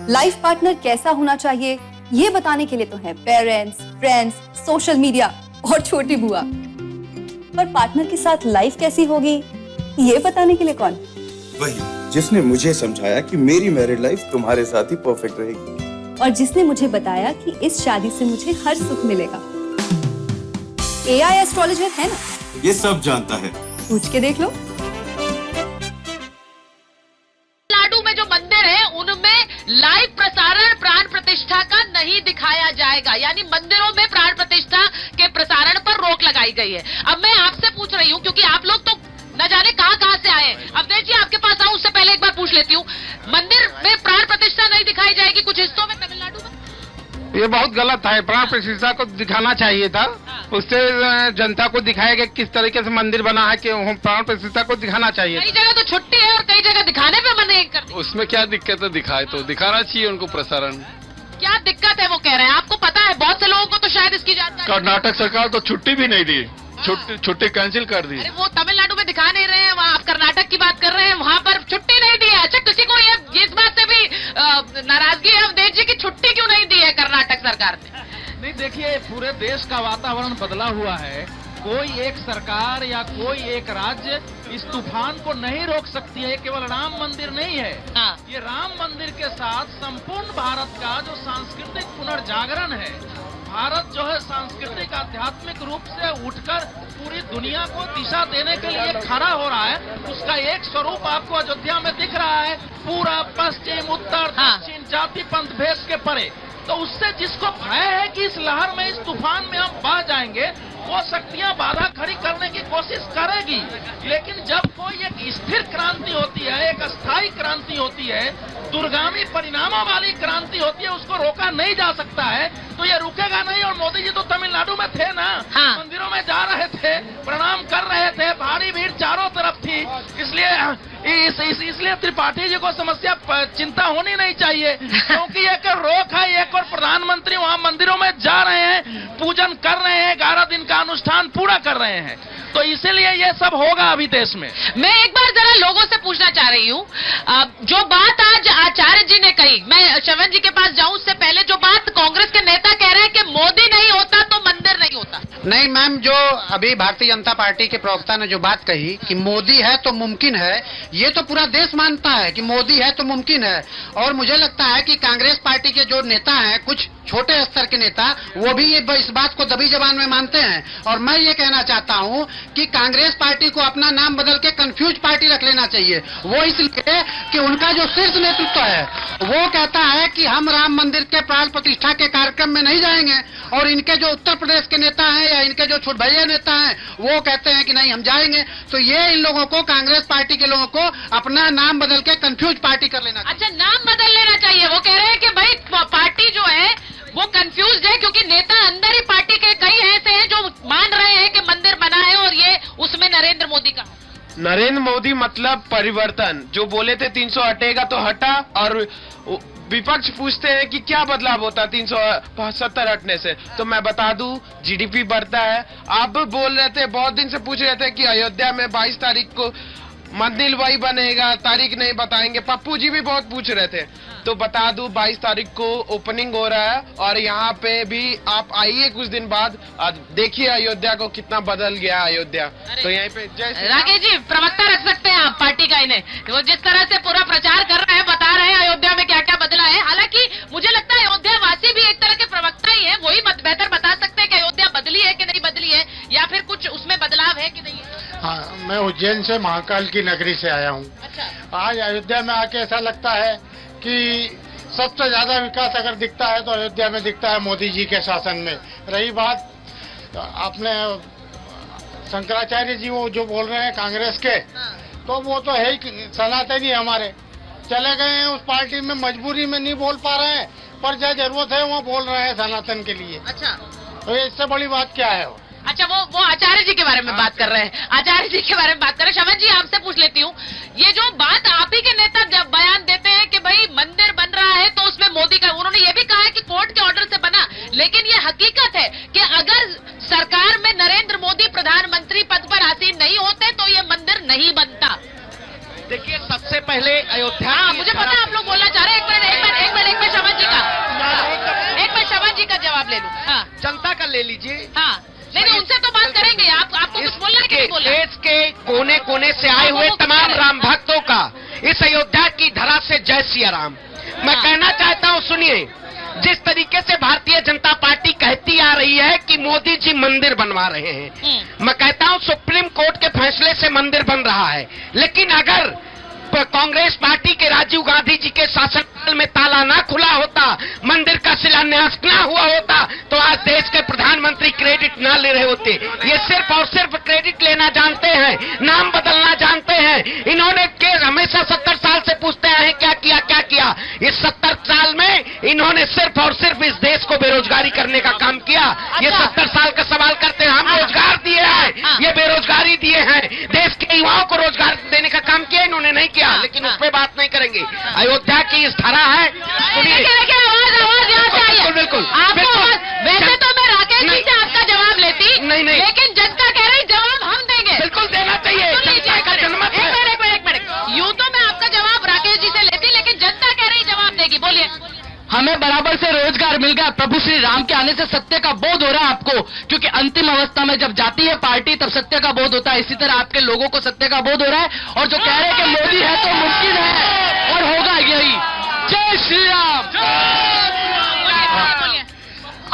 Life partner कैसा होना चाहिए ये बताने के लिए तो है पेरेंट्स, फ्रेंड्स, सोशल मीडिया और छोटी बुआ। पर पार्टनर के साथ लाइफ कैसी होगी ये बताने के लिए कौन? वही जिसने मुझे समझाया कि मेरी मैरिड लाइफ तुम्हारे साथ ही परफेक्ट रहेगी, और जिसने मुझे बताया कि इस शादी से मुझे हर सुख मिलेगा। AI एस्ट्रोलॉजर है ना, ये सब जानता है। पूछ के देख लो। तमिलनाडु में जो मंदिर है उनमें लाइव प्रसारण प्राण प्रतिष्ठा का नहीं दिखाया जाएगा, यानी मंदिरों में प्राण प्रतिष्ठा के प्रसारण पर रोक लगाई गई है। अब मैं आपसे पूछ रही हूँ, क्योंकि आप लोग तो न जाने कहां से आए हैं। अवधेश जी आपके पास आऊं उससे पहले एक बार पूछ लेती हूँ, मंदिर में प्राण प्रतिष्ठा नहीं दिखाई जाएगी कुछ हिस्सों में तमिलनाडु में? ये बहुत गलत है। प्राण प्रतिष्ठा को दिखाना चाहिए था, उससे जनता को दिखाया गया किस तरीके से मंदिर बना है कि प्राण प्रतिष्ठा को दिखाना चाहिए। कई जगह तो छुट्टी है और कई जगह दिखाने पे मना कर दी। उसमें क्या दिक्कत है? दिखाए तो दिखाना चाहिए उनको प्रसारण। क्या दिक्कत है वो कह रहे हैं, आपको पता है? बहुत से लोगों को तो शायद इसकी जानकारी। कर्नाटक सरकार तो छुट्टी भी नहीं दी, छुट्टी कैंसिल कर दी। अरे वो तमिलनाडु में दिखा नहीं रहे हैं, वहाँ आप कर्नाटक की बात कर रहे हैं, वहाँ पर छुट्टी नहीं दी है। अच्छा, किसी को ये इस बात से भी नाराजगी है अवधेश जी की छुट्टी क्यों नहीं दी है कर्नाटक सरकार ने? नहीं, देखिए पूरे देश का वातावरण बदला हुआ है। कोई एक सरकार या कोई एक राज्य इस तूफान को नहीं रोक सकती है। केवल राम मंदिर नहीं है, ये राम मंदिर के साथ संपूर्ण भारत का जो सांस्कृतिक पुनर्जागरण है, भारत जो है सांस्कृतिक आध्यात्मिक रूप से उठकर पूरी दुनिया को दिशा देने के लिए खड़ा हो रहा है, उसका एक स्वरूप आपको अयोध्या में दिख रहा है। पूरा पश्चिम उत्तर दक्षिण जाति पंथ भेद के परे। तो उससे जिसको भय है कि इस लहर में, इस तूफान में हम बह जाएंगे, वो शक्तियां बाधा खड़ी करने की कोशिश करेगी। लेकिन जब कोई एक स्थिर क्रांति होती है, एक अस्थायी क्रांति होती है, दूरगामी परिणामों वाली क्रांति होती है, उसको रोका नहीं जा सकता है। तो ये रुकेगा नहीं। और मोदी जी तो तमिलनाडु में थे ना, मंदिरों में जा रहे थे, प्रणाम कर रहे थे, भारी भीड़ चारों तरफ थी। इसलिए त्रिपाठी जी को समस्या चिंता होनी नहीं चाहिए, क्योंकि एक रोक है। एक और प्रधानमंत्री वहाँ मंदिरों में जा रहे हैं, पूजन कर रहे हैं, 11 दिन का अनुष्ठान पूरा कर रहे हैं। तो इसीलिए ये सब होगा अभी देश में। मैं एक बार जरा लोगों से पूछना चाह रही हूँ, जो बात आज आचार्य जी ने कही, मैं शवन जी के पास जाऊं उससे पहले जो बात कांग्रेस के नेता कह रहे हैं कि मोदी नहीं होता तो मंदिर नहीं होता। नहीं मैम, जो अभी भारतीय जनता पार्टी के प्रवक्ता ने जो बात कही कि मोदी है तो मुमकिन है, ये तो पूरा देश मानता है कि मोदी है तो मुमकिन है। और मुझे लगता है कि कांग्रेस पार्टी के जो नेता हैं, कुछ छोटे स्तर के नेता, वो भी इस बात को दबी जबान में मानते हैं। और मैं ये कहना चाहता हूँ कि कांग्रेस पार्टी को अपना नाम बदल के कंफ्यूज पार्टी रख लेना चाहिए। वो इसलिए कि उनका जो शीर्ष नेतृत्व है वो कहता है कि हम राम मंदिर के प्राण प्रतिष्ठा के कार्यक्रम में नहीं जाएंगे, और इनके जो उत्तर प्रदेश के नेता हैं या इनके जो छोटे भैया नेता हैं वो कहते हैं कि नहीं हम जाएंगे। तो ये इन लोगों को, कांग्रेस पार्टी के लोगों को अपना नाम बदल के कंफ्यूज पार्टी कर लेना चाहिए। अच्छा, नाम बदल लेना चाहिए। वो कह रहे हैं कि भाई पार्टी जो है वो कंफ्यूज है, क्योंकि नेता अंदर ही पार्टी के कई ऐसे हैं जो मान रहे हैं कि मंदिर बना है और ये उसमें नरेंद्र मोदी का। नरेंद्र मोदी मतलब परिवर्तन। जो बोले थे 300 हटेगा तो हटा, और विपक्ष पूछते हैं कि क्या बदलाव होता है 370 हटने से। तो मैं बता दूं, जीडीपी बढ़ता है। आप बोल रहे थे, बहुत दिन से पूछ रहे थे कि अयोध्या में 22 तारीख को मंदिर वही बनेगा, तारीख नहीं बताएंगे। पप्पू जी भी बहुत पूछ रहे थे, तो बता दूं 22 तारीख को ओपनिंग हो रहा है। और यहाँ पे भी आप आइए कुछ दिन बाद, देखिए अयोध्या को कितना बदल गया अयोध्या। तो यहीं पे राकेश जी प्रवक्ता रख सकते हैं आप पार्टी का इन्हें, वो जिस तरह से पूरा प्रचार कर रहे हैं, बता रहे हैं अयोध्या में क्या क्या बदला है। हालांकि मुझे लगता है अयोध्या वासी भी एक तरह के प्रवक्ता ही है, वही बेहतर बता सकते हैं कि अयोध्या बदली है कि नहीं बदली है, या फिर कुछ उसमें बदलाव है कि नहीं है। हाँ, मैं उज्जैन से महाकाल की नगरी से आया हूँ। अच्छा। आज अयोध्या में आके ऐसा लगता है कि सबसे ज्यादा विकास अगर दिखता है तो अयोध्या में दिखता है मोदी जी के शासन में। रही बात अपने शंकराचार्य जी वो जो बोल रहे हैं कांग्रेस के, तो वो तो है ही सनातनी हमारे, चले गए हैं उस पार्टी में, मजबूरी में नहीं बोल पा रहे हैं, पर जहाँ जरूरत है वो बोल रहे हैं सनातन के लिए। अच्छा, तो इससे बड़ी बात क्या है? अच्छा, वो आचार्य जी के बारे में बात कर रहे हैं, आचार्य जी के बारे में बात कर रहे हैं। शवन जी आपसे पूछ लेती हूँ, ये जो बात आप ही के नेता जब बयान देते हैं कि भाई मंदिर बन रहा है तो उसमें मोदी का, उन्होंने ये भी कहा है कि कोर्ट के ऑर्डर से बना, लेकिन ये हकीकत है कि अगर सरकार में नरेंद्र मोदी प्रधानमंत्री पद पर आसीन नहीं होते तो ये मंदिर नहीं बनता। देखिए, सबसे पहले अयोध्या, हाँ मुझे पता है आप लोग बोलना चाह रहे हैं, एक मिनट ले लीजिए। हाँ, नहीं उनसे तो बात करेंगे। आपको कुछ बोलना है कि नहीं बोलना? देश के कोने कोने से आए हुए तमाम राम भक्तों का इस अयोध्या की धरा से जय सिया राम। मैं कहना चाहता हूं, सुनिए, जिस तरीके से भारतीय जनता पार्टी कहती आ रही है कि मोदी जी मंदिर बनवा रहे हैं, मैं कहता हूं सुप्रीम कोर्ट के फैसले से मंदिर बन रहा है, लेकिन अगर कांग्रेस पार्टी के राजीव गांधी जी के शासनकाल में ताला ना खुला होता, मंदिर का शिलान्यास ना हुआ होता, तो आज देश के प्रधानमंत्री क्रेडिट ना ले रहे होते। ये सिर्फ और सिर्फ क्रेडिट लेना जानते हैं, नाम बदलना जानते हैं। इन्होंने के हमेशा 70 साल से पूछते आए क्या किया क्या किया। इस 70 साल में इन्होंने सिर्फ और सिर्फ इस देश को बेरोजगारी करने का काम किया। ये 70 साल का सवाल करते हैं, हम रोजगार दिए हैं, ये बेरोजगारी दिए हैं, देश के युवाओं को रोजगार देने का काम किया इन्होंने नहीं किया, लेकिन उस पर बात नहीं करेंगे। अयोध्या की इस धरा है, सुनिए, आवाज यहाँ से आई है। बिल्कुल वैसे तो मैं राकेश जी से आपका जवाब लेती, नहीं, लेकिन जनता कह रही जवाब हम देंगे। बिल्कुल देना चाहिए, जनता का जनमत है। एक मिनट, यूं तो मैं आपका जवाब राकेश जी से लेती, लेकिन जनता कह रही जवाब देगी। बोलिए। हमें बराबर से रोजगार मिल गया। प्रभु श्री राम के आने से सत्य का बोध हो रहा है आपको, क्योंकि अंतिम अवस्था में जब जाती है पार्टी तब सत्य का बोध होता है। इसी तरह आपके लोगों को सत्य का बोध हो रहा है, और जो कह रहे हैं कि मोदी है तो मुमकिन है और होगा यही। जय श्री राम।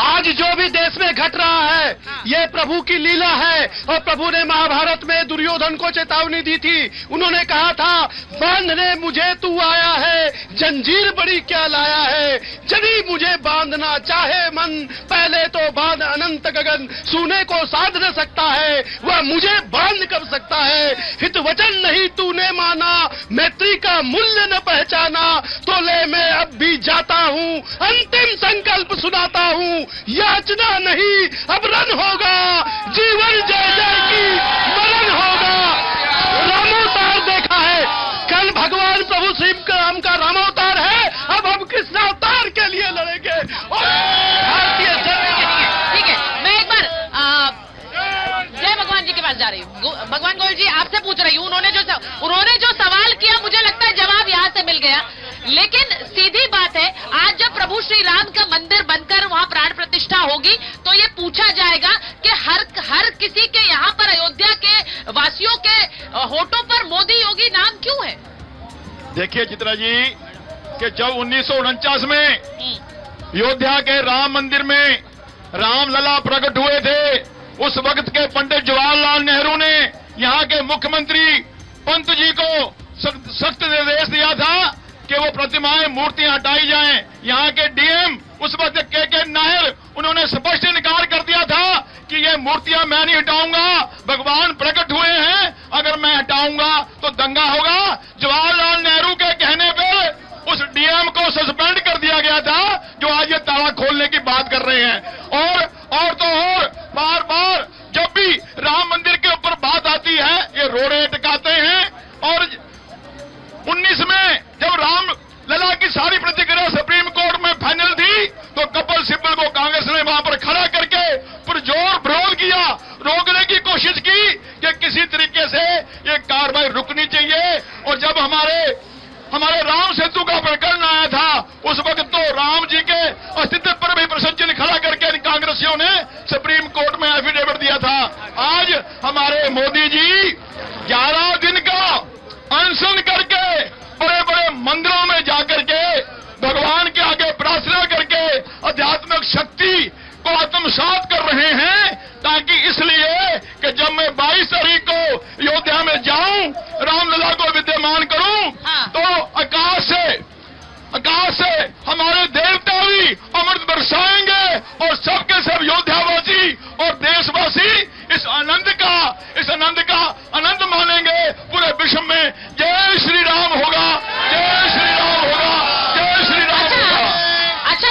आज जो भी देश में घट रहा है ये प्रभु की लीला है, और प्रभु ने महाभारत में दुर्योधन को चेतावनी दी थी। उन्होंने कहा था, बांधने मुझे तू आया है, जंजीर बड़ी क्या लाया है। यदि मुझे बांधना चाहे मन, पहले तो बांध अनंत गगन। सूने को साध न सकता है, वह मुझे बांध कर सकता है। हित वचन नहीं तूने माना, मैत्री का मूल्य न पहचाना, तो ले मैं अब भी जाता हूँ, अंतिम संकल्प सुनाता हूँ। याचना नहीं अब रन होगा, जीवन जय जय की मरण होगा। रामोवतार देखा है, कल भगवान प्रभु श्री राम का रामोवतार है, अब हम कृष्णावतार के लिए लड़ेंगे। और भारतीय ठीक है, मैं एक बार जय भगवान जी के पास जा रही हूँ। भगवान गोयल जी आपसे पूछ रही हूँ, उन्होंने जो सवाल किया मुझे लगता है जवाब यहाँ से मिल गया। लेकिन सीधी बात है, आज जब प्रभु श्री राम का मंदिर बनकर वहाँ प्राण प्रतिष्ठा होगी तो ये पूछा जाएगा कि हर किसी के यहाँ पर अयोध्या के वासियों के होठों पर मोदी योगी नाम क्यों है? देखिए चित्रा जी कि जब 1949 में अयोध्या के राम मंदिर में रामलला प्रकट हुए थे, उस वक्त के पंडित जवाहरलाल नेहरू ने यहाँ के मुख्यमंत्री पंत जी को सख्त निर्देश दिया था कि वो प्रतिमाएं मूर्तियां हटाई जाएं। यहाँ के डीएम उस वक्त के नायर, उन्होंने स्पष्ट इनकार कर दिया था कि ये मूर्तियां मैं नहीं हटाऊंगा, भगवान प्रकट हुए हैं, अगर मैं हटाऊंगा तो दंगा होगा। जवाहरलाल नेहरू के कहने पे उस डीएम को सस्पेंड कर दिया गया था, जो आज ये ताला खोलने की बात कर रहे हैं। और तो और बार बार जब भी राम मंदिर के ऊपर बात आती है ये रोड़े टकाते हैं। और 19 में जब राम लला की सारी प्रतिक्रिया सुप्रीम कोर्ट में फाइनल थी तो कपिल सिब्बल को कांग्रेस ने वहां पर खड़ा करके पुरजोर विरोध किया, रोकने की कोशिश की कि किसी तरीके से ये कार्रवाई रुकनी चाहिए। और जब हमारे राम सेतु का प्रकरण आया था, उस वक्त तो राम जी के अस्तित्व पर भी प्रश्न चिन्ह खड़ा करके कांग्रेसियों ने सुप्रीम कोर्ट में एफिडेविट दिया था। आज हमारे मोदी जी 11 दिन का अनशन करके बड़े बड़े मंदिरों